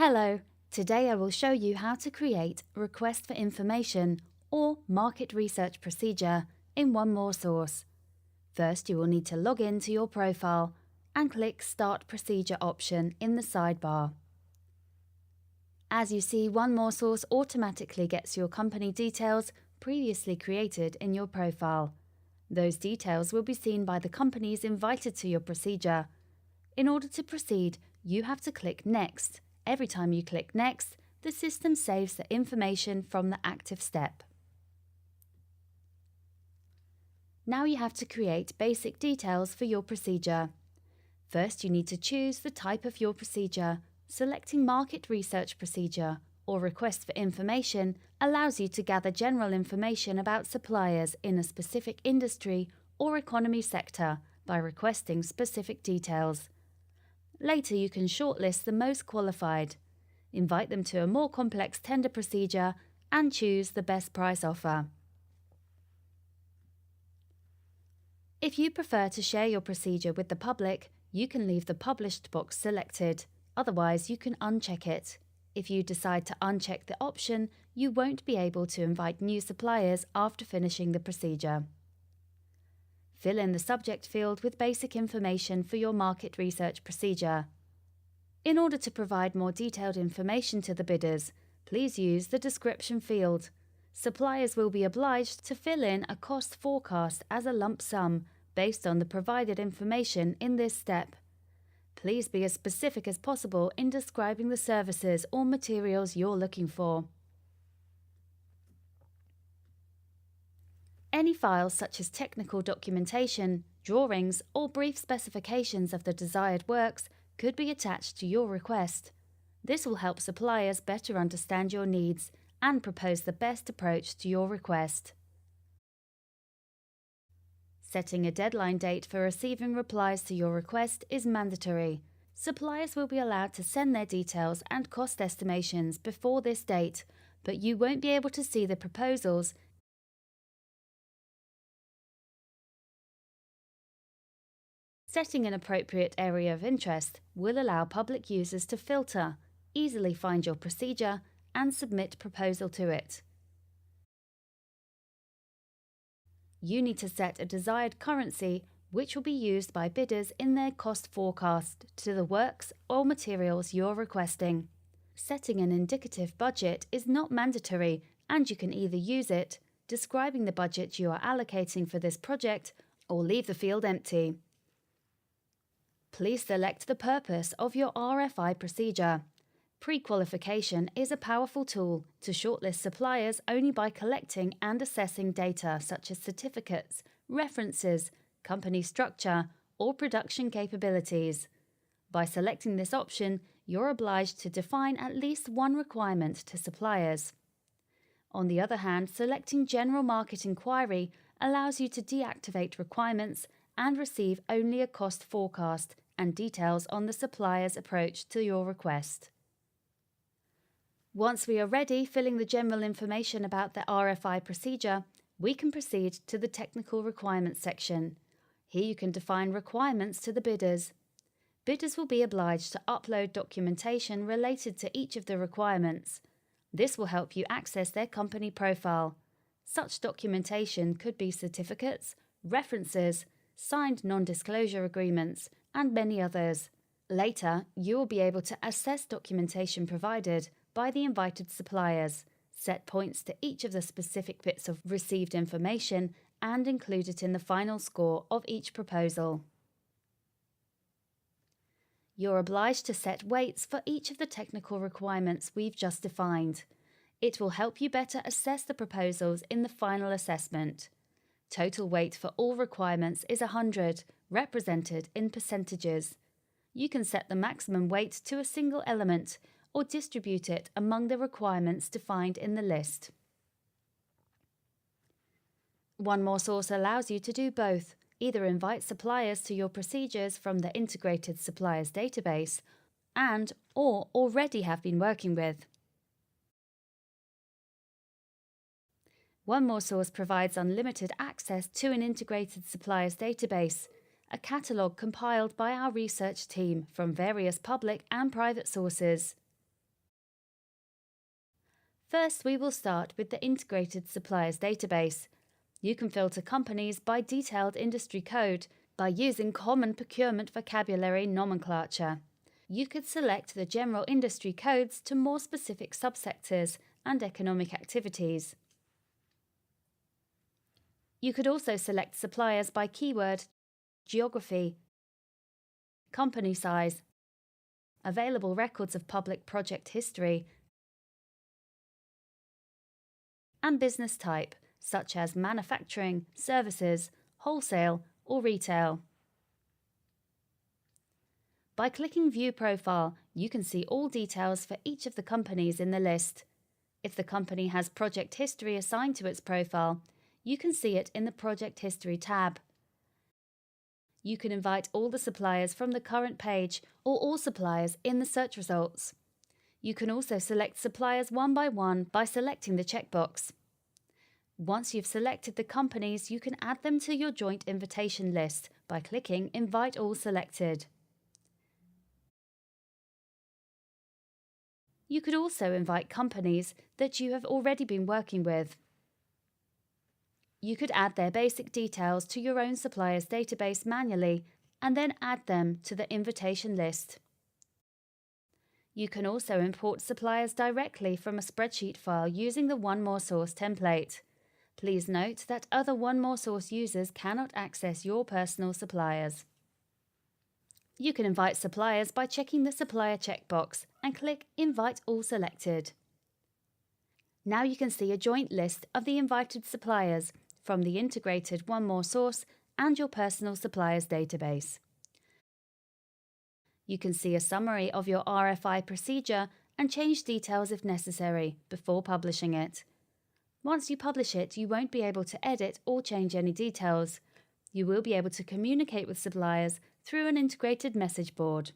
Hello, today I will show you how to create a request for information or market research procedure in OneMoreSource. First, you will need to log in to your profile and click Start Procedure option in the sidebar. As you see, OneMoreSource automatically gets your company details previously created in your profile. Those details will be seen by the companies invited to your procedure. In order to proceed, you have to click Next. Every time you click Next, the system saves the information from the active step. Now you have to create basic details for your procedure. First, you need to choose the type of your procedure. Selecting Market Research Procedure or Request for Information allows you to gather general information about suppliers in a specific industry or economy sector by requesting specific details. Later, you can shortlist the most qualified, invite them to a more complex tender procedure, and choose the best price offer. If you prefer to share your procedure with the public, you can leave the Published box selected. Otherwise, you can uncheck it. If you decide to uncheck the option, you won't be able to invite new suppliers after finishing the procedure. Fill in the subject field with basic information for your market research procedure. In order to provide more detailed information to the bidders, please use the description field. Suppliers will be obliged to fill in a cost forecast as a lump sum based on the provided information in this step. Please be as specific as possible in describing the services or materials you're looking for. Any files such as technical documentation, drawings, or brief specifications of the desired works could be attached to your request. This will help suppliers better understand your needs and propose the best approach to your request. Setting a deadline date for receiving replies to your request is mandatory. Suppliers will be allowed to send their details and cost estimations before this date, but you won't be able to see the proposals. Setting an appropriate area of interest will allow public users to filter, easily find your procedure, and submit proposal to it. You need to set a desired currency which will be used by bidders in their cost forecast to the works or materials you're requesting. Setting an indicative budget is not mandatory, and you can either use it, describing the budget you are allocating for this project, or leave the field empty. Please select the purpose of your RFI procedure. Pre-qualification is a powerful tool to shortlist suppliers only by collecting and assessing data such as certificates, references, company structure, or production capabilities. By selecting this option, you're obliged to define at least one requirement to suppliers. On the other hand, selecting General Market Inquiry allows you to deactivate requirements and receive only a cost forecast and details on the supplier's approach to your request. Once we are ready filling the general information about the RFI procedure, we can proceed to the Technical Requirements section. Here you can define requirements to the bidders. Bidders will be obliged to upload documentation related to each of the requirements. This will help you access their company profile. Such documentation could be certificates, references, signed non-disclosure agreements, and many others. Later, you will be able to assess documentation provided by the invited suppliers, set points to each of the specific bits of received information, and include it in the final score of each proposal. You're obliged to set weights for each of the technical requirements we've just defined. It will help you better assess the proposals in the final assessment. Total weight for all requirements is 100, represented in percentages. You can set the maximum weight to a single element or distribute it among the requirements defined in the list. OneMoreSource allows you to do both, either invite suppliers to your procedures from the Integrated Suppliers database or already have been working with. OneMoreSource provides unlimited access to an Integrated Suppliers database, a catalogue compiled by our research team from various public and private sources. First, we will start with the Integrated Suppliers Database. You can filter companies by detailed industry code by using common procurement vocabulary nomenclature. You could select the general industry codes to more specific subsectors and economic activities. You could also select suppliers by keyword, geography, company size, available records of public project history, and business type, such as manufacturing, services, wholesale, or retail. By clicking View Profile, you can see all details for each of the companies in the list. If the company has project history assigned to its profile, you can see it in the Project History tab. You can invite all the suppliers from the current page or all suppliers in the search results. You can also select suppliers one by selecting the checkbox. Once you've selected the companies, you can add them to your joint invitation list by clicking Invite All Selected. You could also invite companies that you have already been working with. You could add their basic details to your own suppliers database manually and then add them to the invitation list. You can also import suppliers directly from a spreadsheet file using the OneMoreSource template. Please note that other OneMoreSource users cannot access your personal suppliers. You can invite suppliers by checking the supplier checkbox and click Invite All Selected. Now you can see a joint list of the invited suppliers from the integrated OneMoreSource and your personal suppliers database. You can see a summary of your RFI procedure and change details if necessary before publishing it. Once you publish it, you won't be able to edit or change any details. You will be able to communicate with suppliers through an integrated message board.